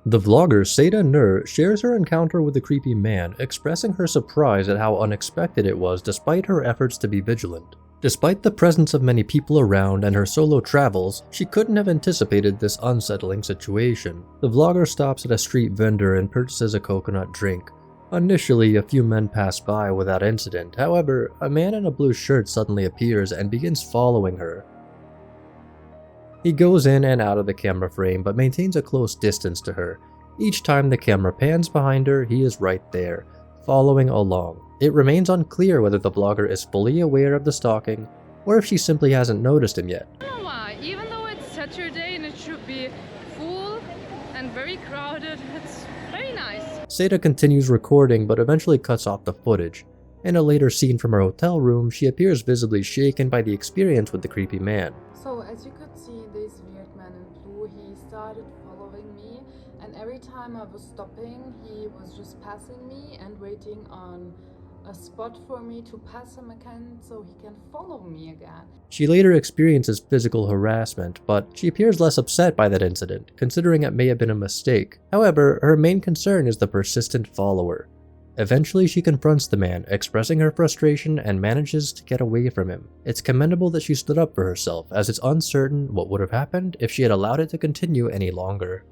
The vlogger Seda Nur shares her encounter with the creepy man, expressing her surprise at how unexpected it was despite her efforts to be vigilant. Despite the presence of many people around and her solo travels, she couldn't have anticipated this unsettling situation. The vlogger stops at a street vendor and purchases a coconut drink. Initially, a few men pass by without incident. However, a man in a blue shirt suddenly appears and begins following her. He goes in and out of the camera frame but maintains a close distance to her. Each time the camera pans behind her, he is right there, following along. It remains unclear whether the blogger is fully aware of the stalking or if she simply hasn't noticed him yet. I don't know why, even though it's Saturday and it should be full and very crowded, it's very nice. Seda continues recording but eventually cuts off the footage. In a later scene from her hotel room, she appears visibly shaken by the experience with the creepy man. So as you could see, this weird man in blue, he started following me, and every time I was stopping, he was just passing me and waiting on a spot for me to pass him again so he can follow me again. She later experiences physical harassment, but she appears less upset by that incident, considering it may have been a mistake. However, her main concern is the persistent follower. Eventually, she confronts the man, expressing her frustration and manages to get away from him. It's commendable that she stood up for herself, as it's uncertain what would have happened if she had allowed it to continue any longer.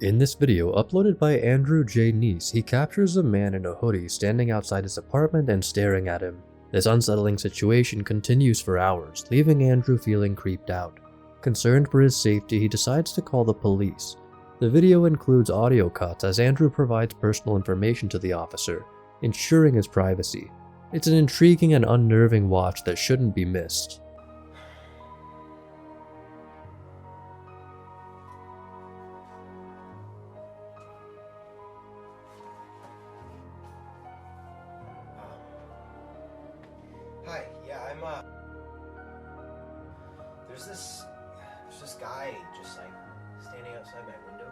In this video, uploaded by Andrew J. Neese, he captures a man in a hoodie standing outside his apartment and staring at him. This unsettling situation continues for hours, leaving Andrew feeling creeped out. Concerned for his safety, he decides to call the police. The video includes audio cuts as Andrew provides personal information to the officer, ensuring his privacy. It's an intriguing and unnerving watch that shouldn't be missed. Hi, yeah, there's this guy just like standing outside my window,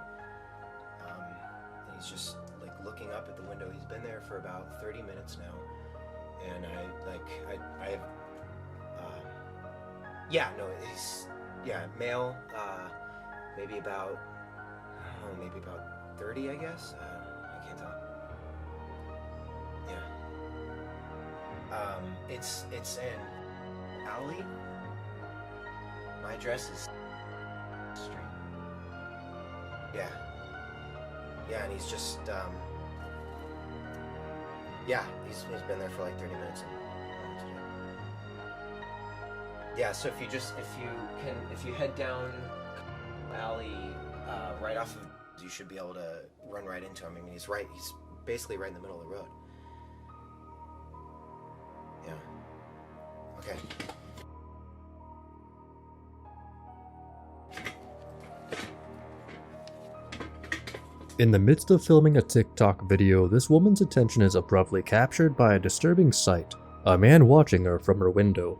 and he's just like looking up at the window. He's been there for about 30 minutes now, and he's male, maybe about, I don't know, maybe about 30, I guess, I can't tell. Yeah. It's an alley. My address is street. Yeah. Yeah, and he's just, he's been there for like 30 minutes. Yeah, so if you head down alley, right off of, you should be able to run right into him. I mean, he's basically right in the middle of the road. Yeah. Okay. In the midst of filming a TikTok video, this woman's attention is abruptly captured by a disturbing sight: a man watching her from her window.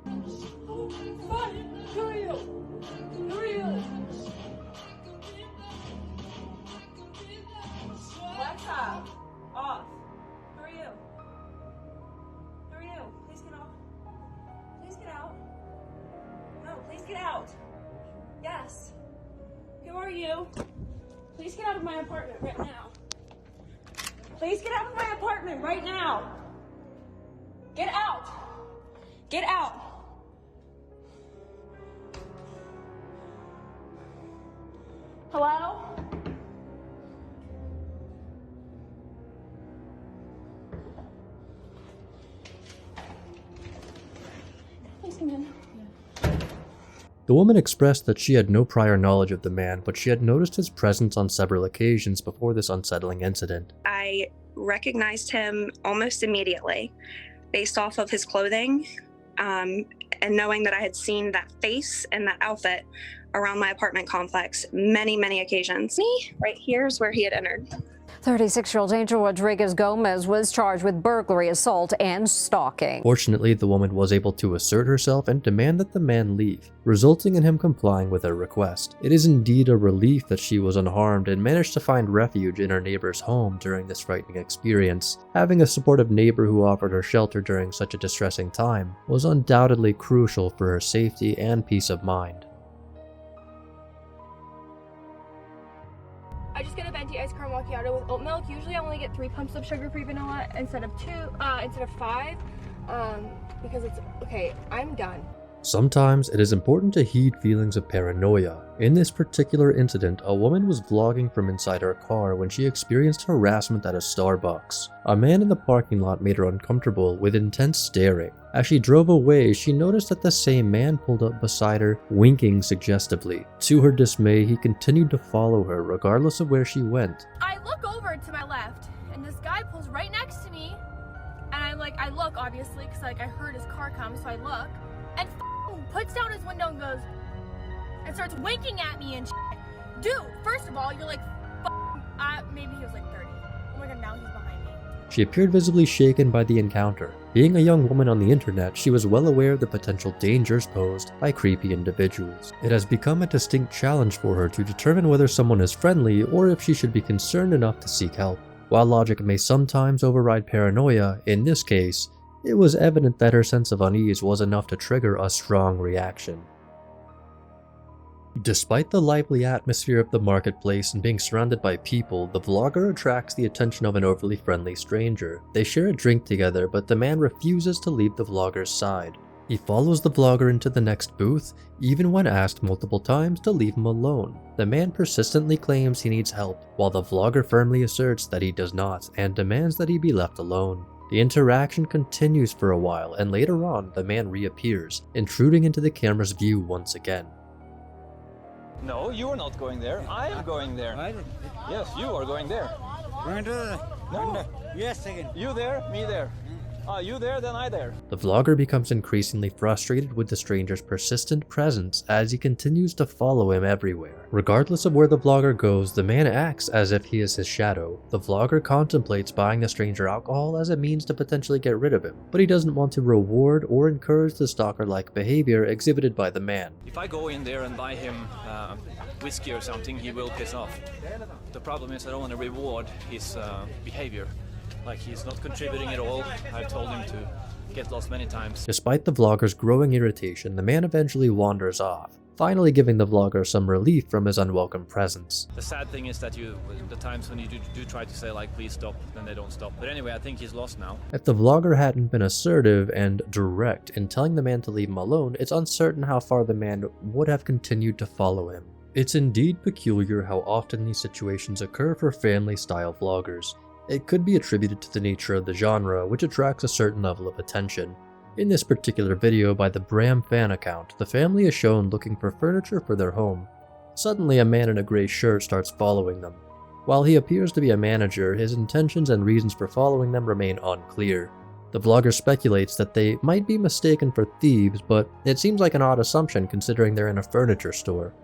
Yes. Who are you? Please get out of my apartment right now. Please get out of my apartment right now. Get out. Get out. Hello? Please come in. The woman expressed that she had no prior knowledge of the man, but she had noticed his presence on several occasions before this unsettling incident. I recognized him almost immediately based off of his clothing, and knowing that I had seen that face and that outfit around my apartment complex many occasions. Right here is where he had entered. 36-year-old Angel Rodriguez Gomez was charged with burglary, assault, and stalking. Fortunately, the woman was able to assert herself and demand that the man leave, resulting in him complying with her request. It is indeed a relief that she was unharmed and managed to find refuge in her neighbor's home during this frightening experience. Having a supportive neighbor who offered her shelter during such a distressing time was undoubtedly crucial for her safety and peace of mind. I just get a venti iced caramel macchiato with oat milk. Usually I only get 3 pumps of sugar-free vanilla instead of 5, because it's, okay, I'm done. Sometimes it is important to heed feelings of paranoia. In this particular incident, a woman was vlogging from inside her car when she experienced harassment at a Starbucks. A man in the parking lot made her uncomfortable with intense staring. As she drove away, she noticed that the same man pulled up beside her, winking suggestively. To her dismay, he continued to follow her regardless of where she went. I look over to my left, and this guy pulls right next to me, and I look, obviously, because I heard his car come, so I look, and puts down his window and goes, and starts winking at me and shit. Dude, first of all, you're like, maybe he was like 30. Oh my god, now he's behind me. She appeared visibly shaken by the encounter. Being a young woman on the internet, she was well aware of the potential dangers posed by creepy individuals. It has become a distinct challenge for her to determine whether someone is friendly or if she should be concerned enough to seek help. While logic may sometimes override paranoia, in this case, it was evident that her sense of unease was enough to trigger a strong reaction. Despite the lively atmosphere of the marketplace and being surrounded by people, the vlogger attracts the attention of an overly friendly stranger. They share a drink together, but the man refuses to leave the vlogger's side. He follows the vlogger into the next booth, even when asked multiple times to leave him alone. The man persistently claims he needs help, while the vlogger firmly asserts that he does not and demands that he be left alone. The interaction continues for a while, and later on, the man reappears, intruding into the camera's view once again. No, you are not going there. I am going there. Yes, you are going there. No. Yes, again. You there, me there. You there, then I there. The vlogger becomes increasingly frustrated with the stranger's persistent presence as he continues to follow him everywhere. Regardless of where the vlogger goes, the man acts as if he is his shadow. The vlogger contemplates buying the stranger alcohol as a means to potentially get rid of him, but he doesn't want to reward or encourage the stalker-like behavior exhibited by the man. If I go in there and buy him whiskey or something, he will piss off. The problem is I don't want to reward his behavior. Like, he's not contributing at all. I've told him to get lost many times. Despite the vlogger's growing irritation, the man eventually wanders off, finally giving the vlogger some relief from his unwelcome presence. The sad thing is that the times when you do try to say like, please stop, then they don't stop. But anyway, I think he's lost now. If the vlogger hadn't been assertive and direct in telling the man to leave him alone, it's uncertain how far the man would have continued to follow him. It's indeed peculiar how often these situations occur for family-style vloggers. It could be attributed to the nature of the genre, which attracts a certain level of attention. In this particular video by the Bram fan account, the family is shown looking for furniture for their home. Suddenly, a man in a gray shirt starts following them. While he appears to be a manager, his intentions and reasons for following them remain unclear. The vlogger speculates that they might be mistaken for thieves, but it seems like an odd assumption considering they're in a furniture store.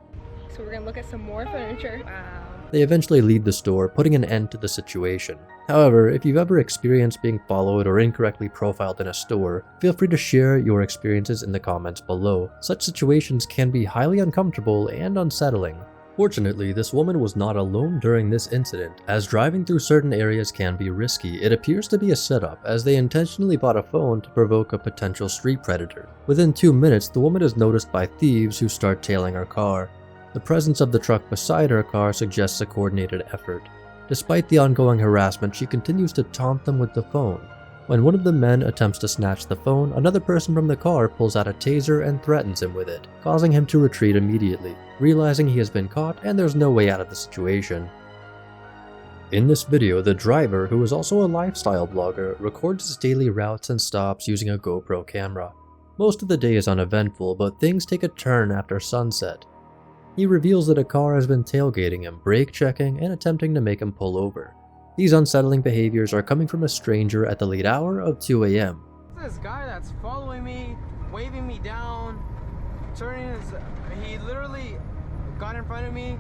So we're gonna look at some more furniture. Wow. They eventually leave the store, putting an end to the situation. However, if you've ever experienced being followed or incorrectly profiled in a store, feel free to share your experiences in the comments below. Such situations can be highly uncomfortable and unsettling. Fortunately, this woman was not alone during this incident, as driving through certain areas can be risky. It appears to be a setup, as they intentionally bought a phone to provoke a potential street predator. Within 2 minutes, the woman is noticed by thieves who start tailing her car. The presence of the truck beside her car suggests a coordinated effort. Despite the ongoing harassment, she continues to taunt them with the phone. When one of the men attempts to snatch the phone, another person from the car pulls out a taser and threatens him with it, causing him to retreat immediately, realizing he has been caught and there's no way out of the situation. In this video, the driver, who is also a lifestyle blogger, records his daily routes and stops using a GoPro camera. Most of the day is uneventful, but things take a turn after sunset. He reveals that a car has been tailgating him, brake checking, and attempting to make him pull over. These unsettling behaviors are coming from a stranger at the late hour of 2 a.m. This guy that's following me, waving me down, he literally got in front of me,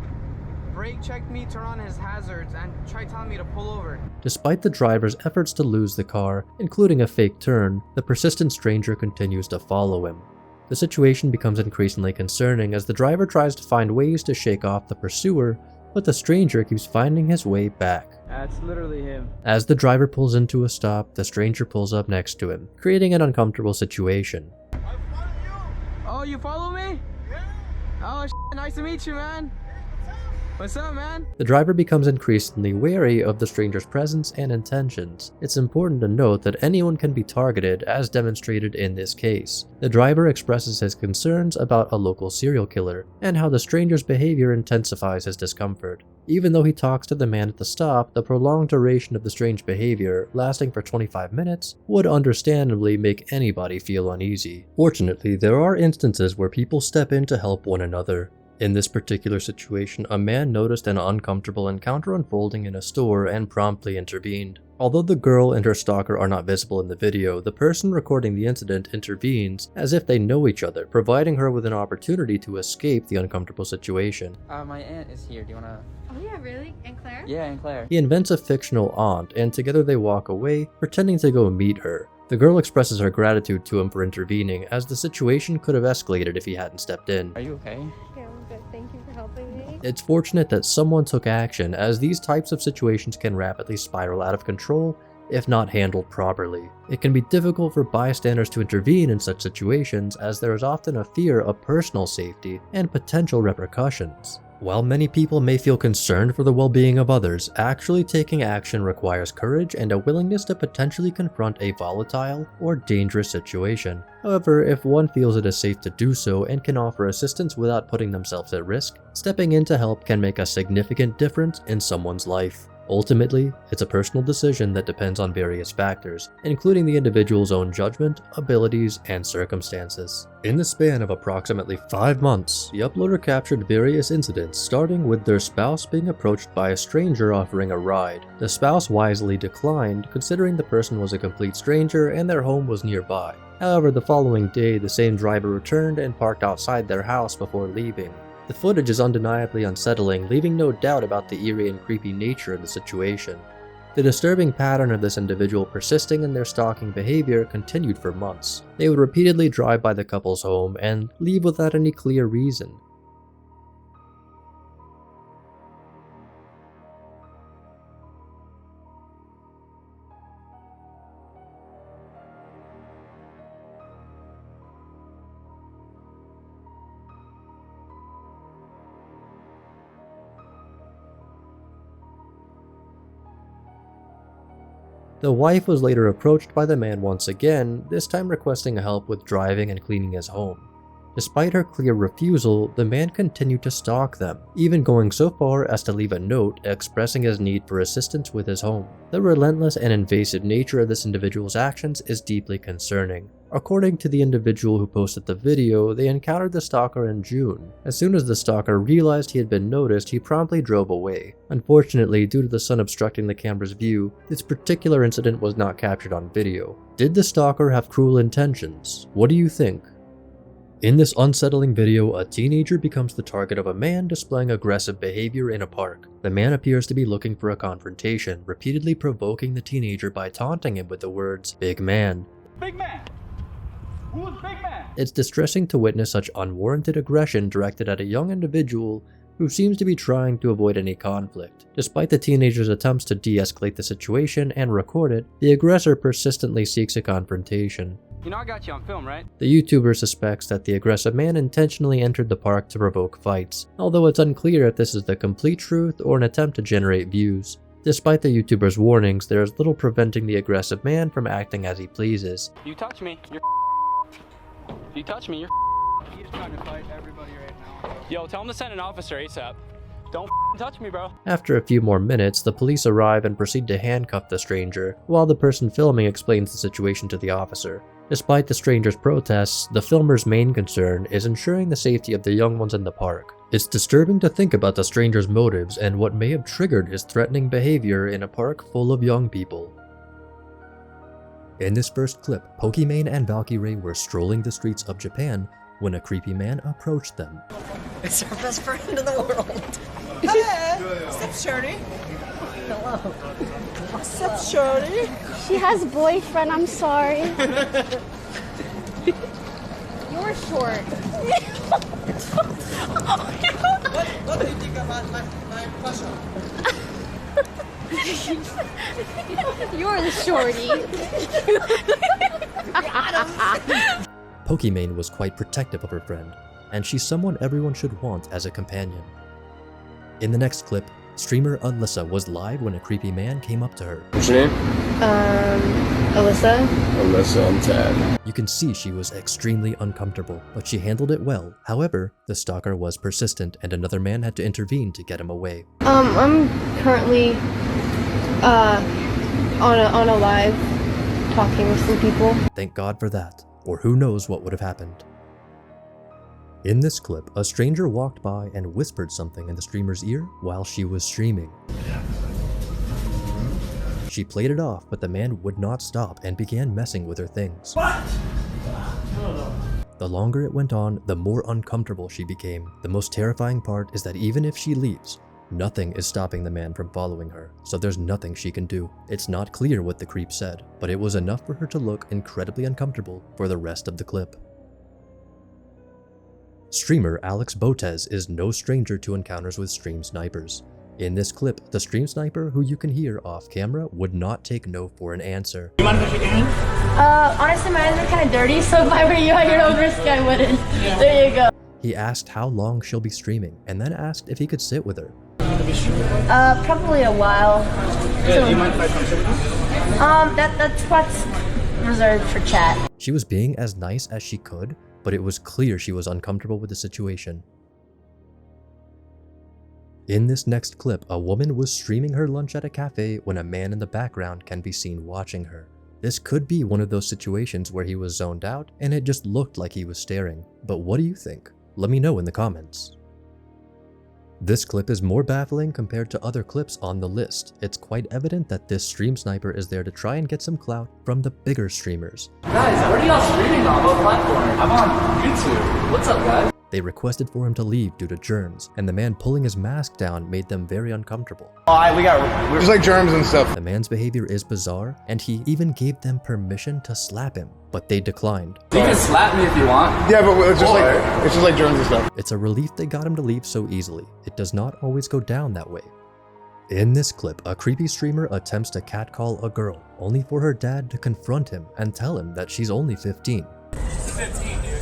brake checked me, turned on his hazards, and tried telling me to pull over. Despite the driver's efforts to lose the car, including a fake turn, the persistent stranger continues to follow him. The situation becomes increasingly concerning as the driver tries to find ways to shake off the pursuer, but the stranger keeps finding his way back. That's literally him. As the driver pulls into a stop, the stranger pulls up next to him, creating an uncomfortable situation. Oh, you follow me? Yeah. Oh, nice to meet you, man. What's up, man? The driver becomes increasingly wary of the stranger's presence and intentions. It's important to note that anyone can be targeted, as demonstrated in this case. The driver expresses his concerns about a local serial killer, and how the stranger's behavior intensifies his discomfort. Even though he talks to the man at the stop, the prolonged duration of the strange behavior, lasting for 25 minutes, would understandably make anybody feel uneasy. Fortunately, there are instances where people step in to help one another. In this particular situation, a man noticed an uncomfortable encounter unfolding in a store and promptly intervened. Although the girl and her stalker are not visible in the video, the person recording the incident intervenes as if they know each other, providing her with an opportunity to escape the uncomfortable situation. My aunt is here. Do you wanna... Oh yeah, really? And Claire? Yeah, and Claire. He invents a fictional aunt, and together they walk away, pretending to go meet her. The girl expresses her gratitude to him for intervening, as the situation could have escalated if he hadn't stepped in. Are you okay? Yeah, I'm good. Thank you for helping me. It's fortunate that someone took action, as these types of situations can rapidly spiral out of control if not handled properly. It can be difficult for bystanders to intervene in such situations, as there is often a fear of personal safety and potential repercussions. While many people may feel concerned for the well-being of others, actually taking action requires courage and a willingness to potentially confront a volatile or dangerous situation. However, if one feels it is safe to do so and can offer assistance without putting themselves at risk, stepping in to help can make a significant difference in someone's life. Ultimately, it's a personal decision that depends on various factors, including the individual's own judgment, abilities, and circumstances. In the span of approximately 5 months, the uploader captured various incidents, starting with their spouse being approached by a stranger offering a ride. The spouse wisely declined, considering the person was a complete stranger and their home was nearby. However, the following day, the same driver returned and parked outside their house before leaving. The footage is undeniably unsettling, leaving no doubt about the eerie and creepy nature of the situation. The disturbing pattern of this individual persisting in their stalking behavior continued for months. They would repeatedly drive by the couple's home and leave without any clear reason. The wife was later approached by the man once again, this time requesting help with driving and cleaning his home. Despite her clear refusal, the man continued to stalk them, even going so far as to leave a note expressing his need for assistance with his home. The relentless and invasive nature of this individual's actions is deeply concerning. According to the individual who posted the video, they encountered the stalker in June. As soon as the stalker realized he had been noticed, he promptly drove away. Unfortunately, due to the sun obstructing the camera's view, this particular incident was not captured on video. Did the stalker have cruel intentions? What do you think? In this unsettling video, a teenager becomes the target of a man displaying aggressive behavior in a park. The man appears to be looking for a confrontation, repeatedly provoking the teenager by taunting him with the words, "Big man." Big man! Who's big man? It's distressing to witness such unwarranted aggression directed at a young individual who seems to be trying to avoid any conflict. Despite the teenager's attempts to de-escalate the situation and record it, the aggressor persistently seeks a confrontation. You know I got you on film, right? The YouTuber suspects that the aggressive man intentionally entered the park to provoke fights, although it's unclear if this is the complete truth or an attempt to generate views. Despite the YouTuber's warnings, there is little preventing the aggressive man from acting as he pleases. You touch me, you're If you touch me, you're He's trying to fight everybody right now. Yo, tell him to send an officer ASAP. Don't touch me, bro. After a few more minutes, the police arrive and proceed to handcuff the stranger, while the person filming explains the situation to the officer. Despite the stranger's protests, the filmer's main concern is ensuring the safety of the young ones in the park. It's disturbing to think about the stranger's motives and what may have triggered his threatening behavior in a park full of young people. In this first clip, Pokimane and Valkyrie were strolling the streets of Japan when a creepy man approached them. It's our best friend in the world. Hey, what's up, Shorty? Hello. What's up, Shorty? She has a boyfriend, I'm sorry. You're short. What do you think about my question? You're the shorty. Pokimane was quite protective of her friend, and she's someone everyone should want as a companion. In the next clip, streamer Alyssa was live when a creepy man came up to her. What's your name? Alyssa. Alyssa, I'm Tad. You can see she was extremely uncomfortable, but she handled it well. However, the stalker was persistent and another man had to intervene to get him away. I'm currently on a live talking with some people. Thank God for that, or who knows what would have happened. In this clip, a stranger walked by and whispered something in the streamer's ear while she was streaming. She played it off, but the man would not stop and began messing with her things. What? The longer it went on, the more uncomfortable she became. The most terrifying part is that even if she leaves, nothing is stopping the man from following her, so there's nothing she can do. It's not clear what the creep said, but it was enough for her to look incredibly uncomfortable for the rest of the clip. Streamer Alex Botez is no stranger to encounters with stream snipers. In this clip, the stream sniper, who you can hear off camera, would not take no for an answer. You mind if I shake your hand? Honestly, my hands are kind of dirty, so if I were you at your own risk, I wouldn't. There you go. He asked how long she'll be streaming, and then asked if he could sit with her. Probably a while. Yeah, do you mind if I come sit with you? That's what's reserved for chat. She was being as nice as she could, but it was clear she was uncomfortable with the situation. In this next clip, a woman was streaming her lunch at a cafe when a man in the background can be seen watching her. This could be one of those situations where he was zoned out and it just looked like he was staring. But what do you think? Let me know in the comments. This clip is more baffling compared to other clips on the list. It's quite evident that this stream sniper is there to try and get some clout from the bigger streamers. Guys, what are y'all streaming on? What platform? I'm on YouTube. What's up, guys? They requested for him to leave due to germs, and the man pulling his mask down made them very uncomfortable. We're just like germs and stuff. The man's behavior is bizarre, and he even gave them permission to slap him, but they declined. You can slap me if you want. Yeah, but it's just like germs and stuff. It's a relief they got him to leave so easily. It does not always go down that way. In this clip, a creepy streamer attempts to catcall a girl, only for her dad to confront him and tell him that she's only 15. 15, dude.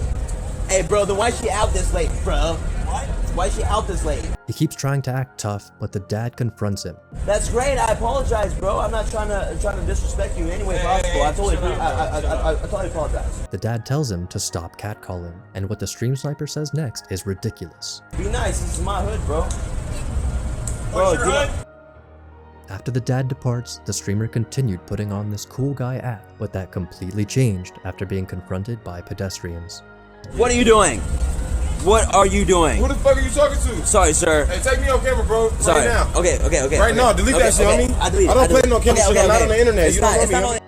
Hey, bro, then why is she out this late, bro? What? Why is she out this late? He keeps trying to act tough, but the dad confronts him. That's great. I apologize, bro. I'm not trying to disrespect you in any way possible. I totally apologize. The dad tells him to stop catcalling, and what the stream sniper says next is ridiculous. Be nice. This is my hood, bro. What's your hood? After the dad departs, the streamer continued putting on this cool guy act, but that completely changed after being confronted by pedestrians. What are you doing? What are you doing? Who the fuck are you talking to? Sorry, sir. Hey, take me on camera, bro. Sorry. Right now. Okay. Right now, delete that shit on me. I don't play no camera shit. I'm not on the internet. You don't know me.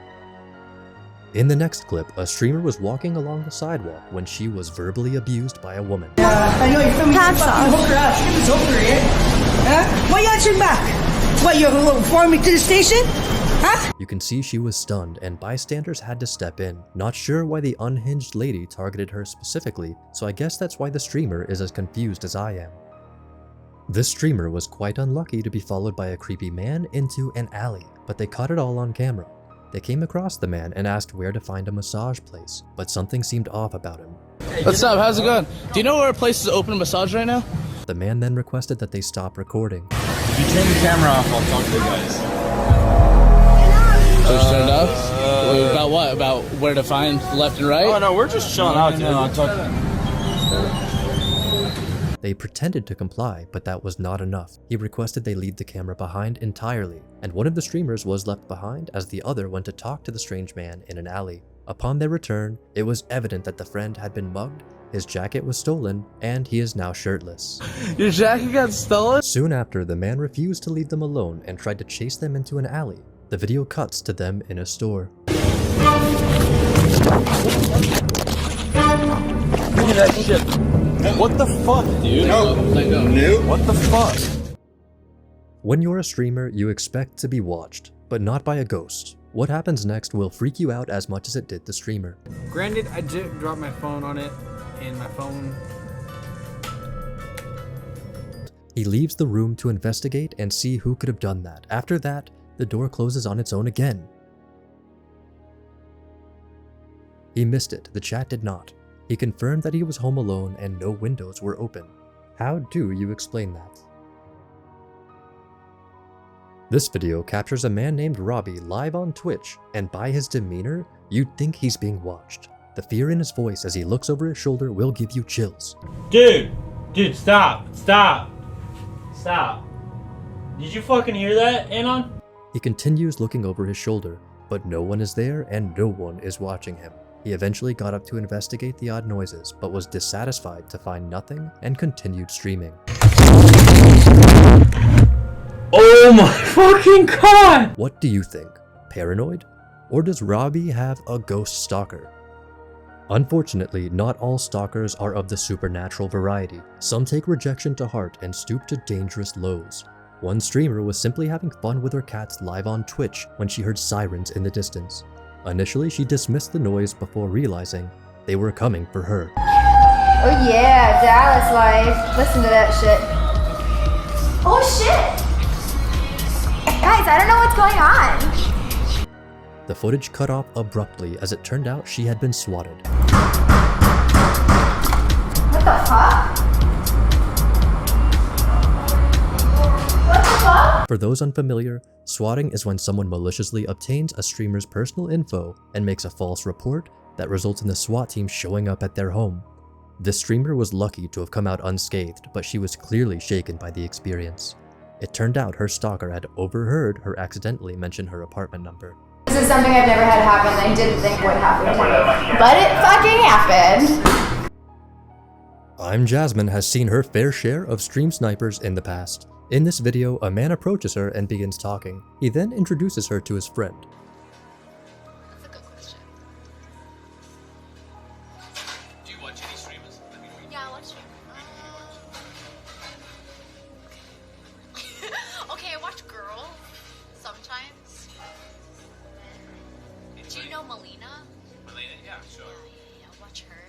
In the next clip, a streamer was walking along the sidewalk when she was verbally abused by a woman. I know you're filming some fucking hooker ass. Get this over here. Huh? Why you answering back? What, you're informing me to the station? Huh? You can see she was stunned and bystanders had to step in. Not sure why the unhinged lady targeted her specifically, so I guess that's why the streamer is as confused as I am. This streamer was quite unlucky to be followed by a creepy man into an alley, but they caught it all on camera. They came across the man and asked where to find a massage place, but something seemed off about him. What's up? How's it going? Do you know where a place is open massage right now? The man then requested that they stop recording. If you turn the camera off, I'll talk to you guys. Just turned off? About what? About where to find left and right? Oh no, we're just chilling out here. They pretended to comply, but that was not enough. He requested they leave the camera behind entirely, and one of the streamers was left behind as the other went to talk to the strange man in an alley. Upon their return, it was evident that the friend had been mugged, his jacket was stolen, and he is now shirtless. Your jacket got stolen? Soon after, the man refused to leave them alone and tried to chase them into an alley. The video cuts to them in a store. Look at that shit. What the fuck, dude? No. What the fuck? When you're a streamer, you expect to be watched, but not by a ghost. What happens next will freak you out as much as it did the streamer. Granted, I did drop my phone on it, and my phone... He leaves the room to investigate and see who could have done that. After that, the door closes on its own again. He missed it, the chat did not. He confirmed that he was home alone and no windows were open. How do you explain that? This video captures a man named Robbie live on Twitch, and by his demeanor, you'd think he's being watched. The fear in his voice as he looks over his shoulder will give you chills. Dude, stop. Did you fucking hear that, Anon? He continues looking over his shoulder, but no one is there and no one is watching him. He eventually got up to investigate the odd noises, but was dissatisfied to find nothing and continued streaming. Oh my fucking god! What do you think? Paranoid? Or does Robbie have a ghost stalker? Unfortunately, not all stalkers are of the supernatural variety. Some take rejection to heart and stoop to dangerous lows. One streamer was simply having fun with her cats live on Twitch when she heard sirens in the distance. Initially, she dismissed the noise before realizing they were coming for her. Oh yeah, Dallas life. Listen to that shit. Oh shit! Guys, I don't know what's going on. The footage cut off abruptly as it turned out she had been swatted. What the fuck? What the fuck? For those unfamiliar, swatting is when someone maliciously obtains a streamer's personal info and makes a false report that results in the SWAT team showing up at their home. This streamer was lucky to have come out unscathed, but she was clearly shaken by the experience. It turned out her stalker had overheard her accidentally mention her apartment number. This is something I've never had happen. I didn't think would happen to me, but it fucking happened. I'm Jasmine has seen her fair share of stream snipers in the past. In this video, a man approaches her and begins talking. He then introduces her to his friend. That's a good question. Do you watch any streamers? Yeah, I watch streamers. Okay, I watch girls sometimes. Do you know Melina? Melina? Yeah, sure. Yeah, I watch her.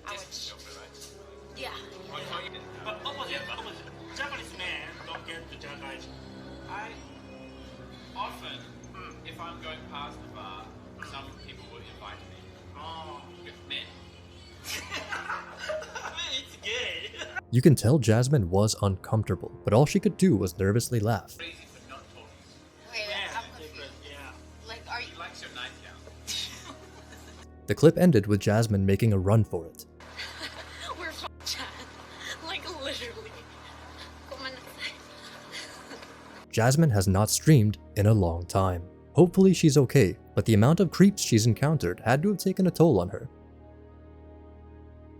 I watch. Yeah. But opposite, Japanese men don't get to Japanese. I often, if I'm going past the bar, some people will invite me. Oh, with men. It's gay. You can tell Jasmine was uncomfortable, but all she could do was nervously laugh. Wait, I'm confused. Like, are you? He likes your nightgown. The clip ended with Jasmine making a run for it. We're chat. Like, literally. Jasmine has not streamed in a long time. Hopefully she's okay, but the amount of creeps she's encountered had to have taken a toll on her.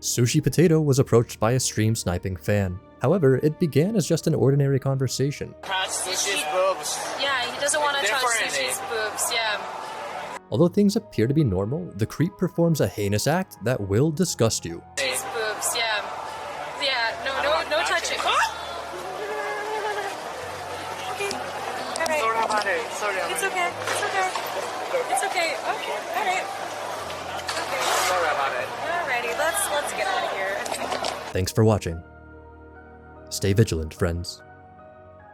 Sushi Potato was approached by a stream sniping fan. However, it began as just an ordinary conversation. Sushi's boobs. Yeah, he doesn't want to touch Sushi's boobs, yeah. Although things appear to be normal, the creep performs a heinous act that will disgust you. Sushi's boobs, yeah. Yeah, no touching. Sorry about it. It's okay. Okay, alright. Okay. Sorry about it. Alrighty, let's get out of here. Thanks for watching. Stay vigilant, friends.